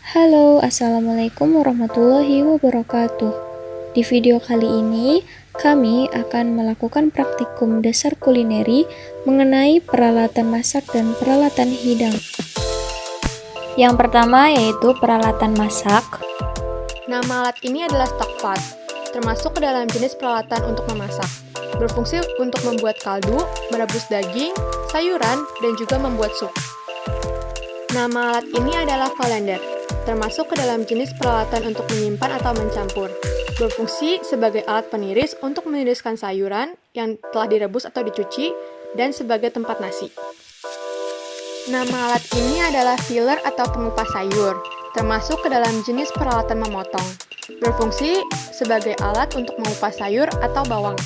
Halo, Assalamualaikum warahmatullahi wabarakatuh. Di video kali ini, kami akan melakukan praktikum dasar kulineri mengenai peralatan masak dan peralatan hidang. Yang pertama yaitu peralatan masak. Nama alat ini adalah stockpot, termasuk ke dalam jenis peralatan untuk memasak. Berfungsi untuk membuat kaldu, merebus daging, sayuran, dan juga membuat sup. Nama alat ini adalah colander, termasuk ke dalam jenis peralatan untuk menyimpan atau mencampur. Berfungsi sebagai alat peniris untuk meniriskan sayuran yang telah direbus atau dicuci, dan sebagai tempat nasi. Nama alat ini adalah peeler atau pengupas sayur, termasuk ke dalam jenis peralatan memotong. Berfungsi sebagai alat untuk mengupas sayur atau bawang.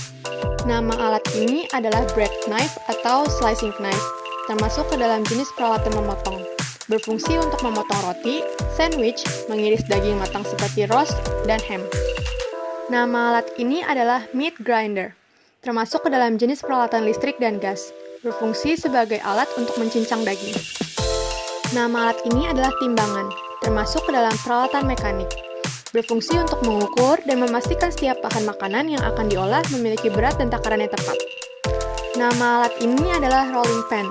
Nama alat ini adalah bread knife atau slicing knife, termasuk ke dalam jenis peralatan memotong. Berfungsi untuk memotong roti, sandwich, mengiris daging matang seperti roast, dan ham. Nama alat ini adalah meat grinder, termasuk ke dalam jenis peralatan listrik dan gas. Berfungsi sebagai alat untuk mencincang daging. Nama alat ini adalah timbangan, termasuk ke dalam peralatan mekanik. Berfungsi untuk mengukur dan memastikan setiap bahan makanan yang akan diolah memiliki berat dan takaran yang tepat. Nama alat ini adalah rolling pan,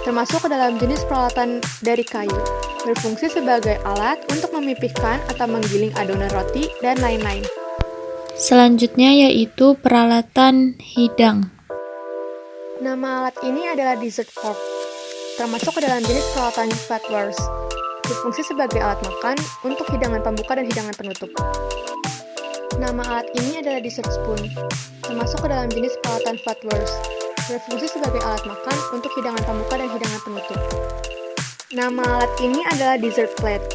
termasuk ke dalam jenis peralatan dari kayu. Berfungsi sebagai alat untuk memipihkan atau menggiling adonan roti dan lain-lain. Selanjutnya yaitu peralatan hidang. Nama alat ini adalah dessert fork, termasuk ke dalam jenis peralatan flatwares. Berfungsi sebagai alat makan untuk hidangan pembuka dan hidangan penutup. Nama alat ini adalah dessert spoon, termasuk ke dalam jenis peralatan flatwares. Berfungsi sebagai alat makan untuk hidangan pembuka dan hidangan penutup. Nama alat ini adalah dessert plate,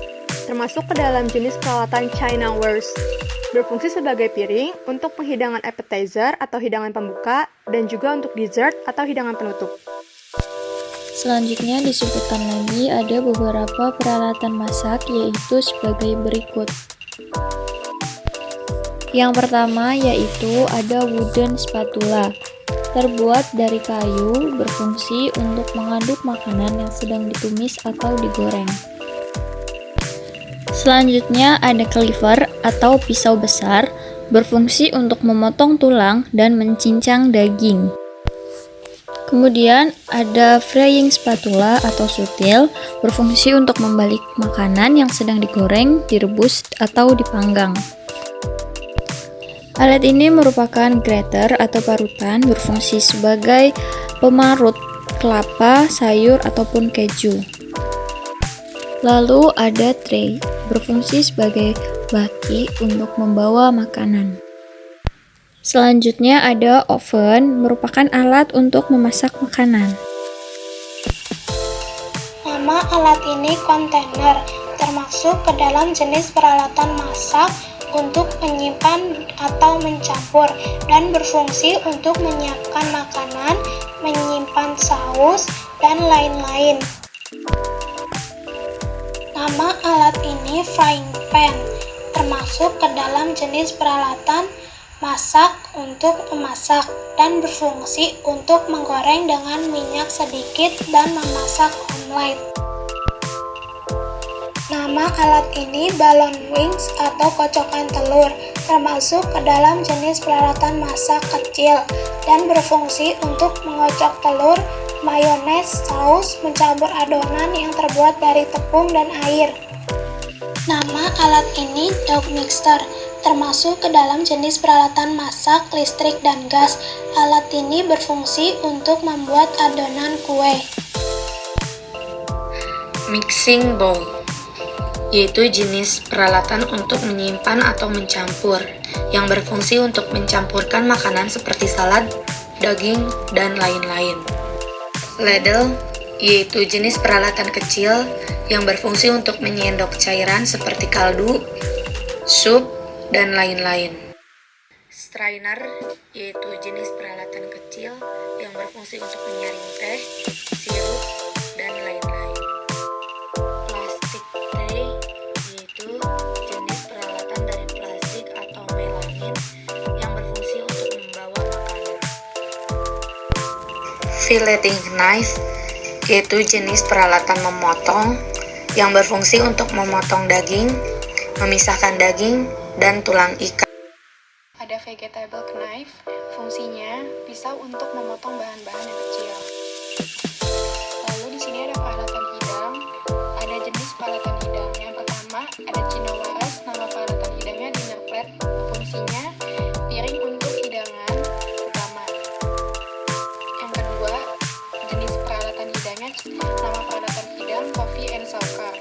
termasuk ke dalam jenis peralatan chinawares. Berfungsi sebagai piring untuk penghidangan appetizer atau hidangan pembuka, dan juga untuk dessert atau hidangan penutup. Selanjutnya disebutkan lagi ada beberapa peralatan masak yaitu sebagai berikut. Yang pertama yaitu ada wooden spatula, terbuat dari kayu, berfungsi untuk mengaduk makanan yang sedang ditumis atau digoreng. Selanjutnya ada cleaver atau pisau besar, berfungsi untuk memotong tulang dan mencincang daging. Kemudian ada frying spatula atau sutil, berfungsi untuk membalik makanan yang sedang digoreng, direbus, atau dipanggang. Alat ini merupakan grater atau parutan, berfungsi sebagai pemarut kelapa, sayur, ataupun keju. Lalu ada tray, berfungsi sebagai baki untuk membawa makanan. Selanjutnya ada oven, merupakan alat untuk memasak makanan. Nama alat ini kontainer, termasuk ke dalam jenis peralatan masak untuk menyimpan atau mencampur, dan berfungsi untuk menyiapkan makanan, menyimpan saus, dan lain-lain. Nama alat ini frying pan, termasuk ke dalam jenis peralatan masak untuk memasak, dan berfungsi untuk menggoreng dengan minyak sedikit dan memasak omelet. Nama alat ini balon wings atau kocokan telur, termasuk ke dalam jenis peralatan masak kecil, dan berfungsi untuk mengocok telur, mayones, saus, mencampur adonan yang terbuat dari tepung dan air. Nama alat ini dough mixer, termasuk ke dalam jenis peralatan masak listrik dan gas. Alat ini berfungsi untuk membuat adonan kue. Mixing bowl, yaitu jenis peralatan untuk menyimpan atau mencampur, yang berfungsi untuk mencampurkan makanan seperti salad, daging, dan lain-lain. Ladle, yaitu jenis peralatan kecil yang berfungsi untuk menyendok cairan seperti kaldu, sup, dan lain-lain. Strainer, yaitu jenis peralatan kecil yang berfungsi untuk menyaring teh, sirup, dan lain-lain. Plastic tray, yaitu jenis peralatan dari plastik atau melamin yang berfungsi untuk membawa makanan. Filleting knife, yaitu jenis peralatan memotong yang berfungsi untuk memotong daging, memisahkan daging, dan tulang ikan. Ada vegetable knife, fungsinya pisau untuk memotong bahan-bahan yang kecil. Lalu di sini ada peralatan hidang, ada jenis peralatan hidang. Yang pertama ada cinowares, nama peralatan hidangnya dinner plate, fungsinya piring untuk hidangan utama. Yang kedua jenis peralatan hidangnya, nama peralatan hidang coffee and saucer,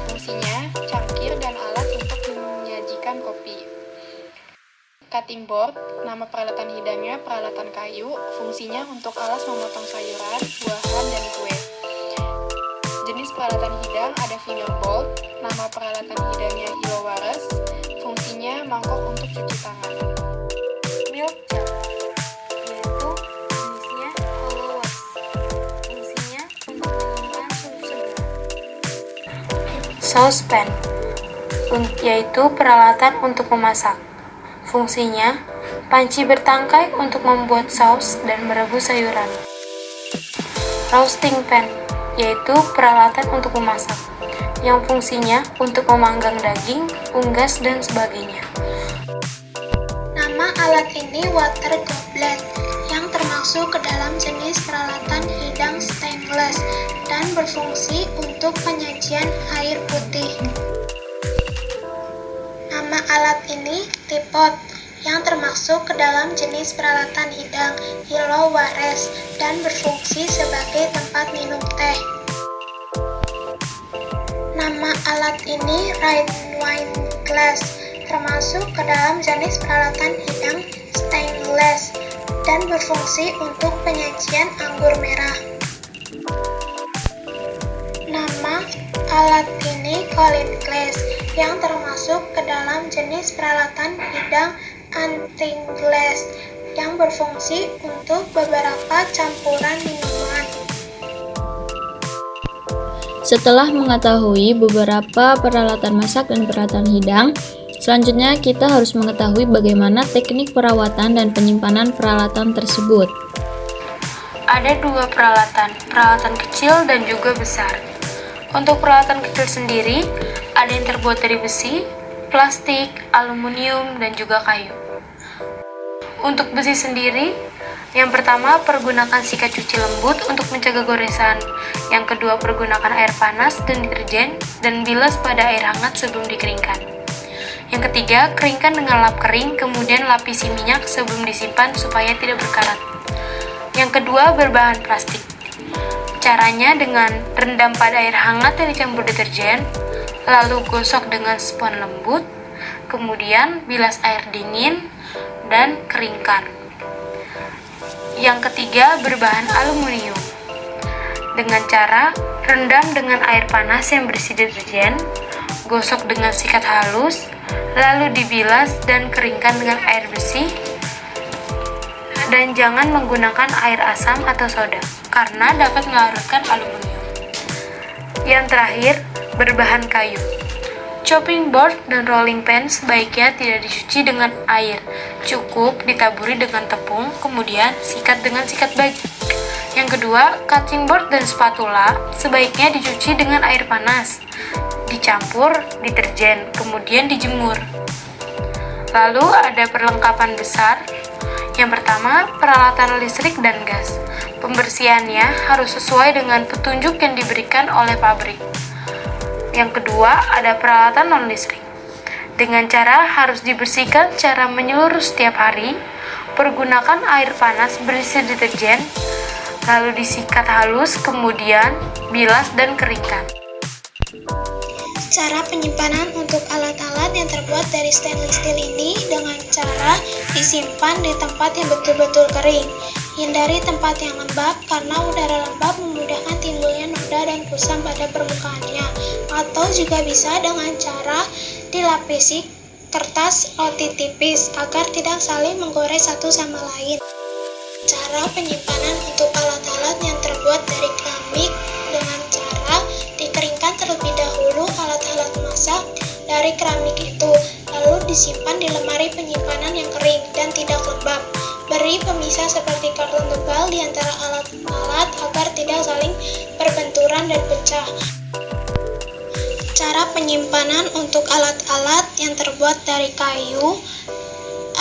fungsinya cangkir dan alat untuk menyajikan kopi. Cutting board, nama peralatan hidangnya peralatan kayu, fungsinya untuk alas memotong sayuran, buahan, dan kue. Jenis peralatan hidang ada fingerboard, nama peralatan hidangnya ilowares, fungsinya mangkok untuk cuci tangan. Milk jug, yaitu jenisnya hollows, fungsinya untuk menyimpan susu segar. Saucepan, yaitu peralatan untuk memasak. Fungsinya, panci bertangkai untuk membuat saus dan merebus sayuran. Roasting pan, yaitu peralatan untuk memasak, yang fungsinya untuk memanggang daging, unggas, dan sebagainya. Nama alat ini water goblet, yang termasuk ke dalam jenis peralatan hidang stainless dan berfungsi untuk penyajian air putih. Nama alat ini teapot, yang termasuk ke dalam jenis peralatan hidang ilowares dan berfungsi sebagai tempat minum teh. Nama alat ini red wine glass, termasuk ke dalam jenis peralatan hidang stainless dan berfungsi untuk penyajian anggur merah. Nama alat ini Colin glass, yang termasuk ke dalam jenis peralatan hidang anting glass yang berfungsi untuk beberapa campuran minuman. Setelah mengetahui beberapa peralatan masak dan peralatan hidang, selanjutnya kita harus mengetahui bagaimana teknik perawatan dan penyimpanan peralatan tersebut. Ada dua peralatan kecil dan juga besar. Untuk peralatan kecil sendiri, ada yang terbuat dari besi, plastik, aluminium, dan juga kayu. Untuk besi sendiri, yang pertama pergunakan sikat cuci lembut untuk mencegah goresan. Yang kedua pergunakan air panas dan deterjen dan bilas pada air hangat sebelum dikeringkan. Yang ketiga, keringkan dengan lap kering, kemudian lapisi minyak sebelum disimpan supaya tidak berkarat. Yang kedua, berbahan plastik. Caranya dengan rendam pada air hangat yang dicampur deterjen, lalu gosok dengan spons lembut, kemudian bilas air dingin, dan keringkan. Yang ketiga, berbahan aluminium. Dengan cara rendam dengan air panas yang berisi deterjen, gosok dengan sikat halus, lalu dibilas dan keringkan dengan air bersih, dan jangan menggunakan air asam atau soda, karena dapat melarutkan aluminium. Yang terakhir, berbahan kayu. Chopping board dan rolling pin sebaiknya tidak dicuci dengan air, cukup ditaburi dengan tepung, kemudian sikat dengan sikat baja. Yang kedua, cutting board dan spatula sebaiknya dicuci dengan air panas, dicampur deterjen, kemudian dijemur. Lalu ada perlengkapan besar. Yang pertama, peralatan listrik dan gas. Pembersihannya harus sesuai dengan petunjuk yang diberikan oleh pabrik. Yang kedua, ada peralatan non-listrik. Dengan cara harus dibersihkan secara menyeluruh setiap hari, pergunakan air panas berisi deterjen, lalu disikat halus, kemudian bilas dan keringkan. Cara penyimpanan untuk alat-alat yang terbuat dari stainless steel ini dengan cara disimpan di tempat yang betul-betul kering. Hindari tempat yang lembab karena udara lembab memudahkan timbulnya noda dan kusam pada permukaannya. Atau juga bisa dengan cara dilapisi kertas roti tipis agar tidak saling menggores satu sama lain. Cara penyimpanan untuk alat-alat yang terbuat dari keramik dengan cara dikeringkan terlebih dahulu alat-alat masak dari keramik itu, lalu disimpan di lemari penyimpanan yang kering dan tidak lembab. Beri pemisah seperti karton tebal di antara alat-alat agar tidak saling berbenturan dan pecah. Cara penyimpanan untuk alat-alat yang terbuat dari kayu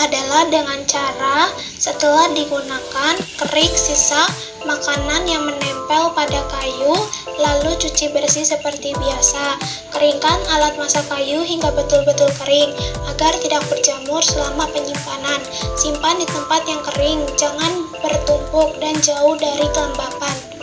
adalah dengan cara setelah digunakan, kerik sisa makanan yang menempel pada kayu, lalu cuci bersih seperti biasa. Keringkan alat masak kayu hingga betul-betul kering, agar tidak berjamur selama penyimpanan. Simpan di tempat yang kering, jangan bertumpuk dan jauh dari kelembapan.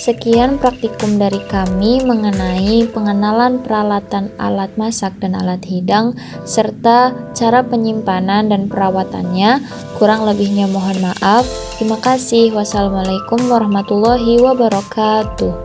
Sekian praktikum dari kami mengenai pengenalan peralatan alat masak dan alat hidang, serta cara penyimpanan dan perawatannya. Kurang lebihnya mohon maaf. Terima kasih. Wassalamualaikum warahmatullahi wabarakatuh.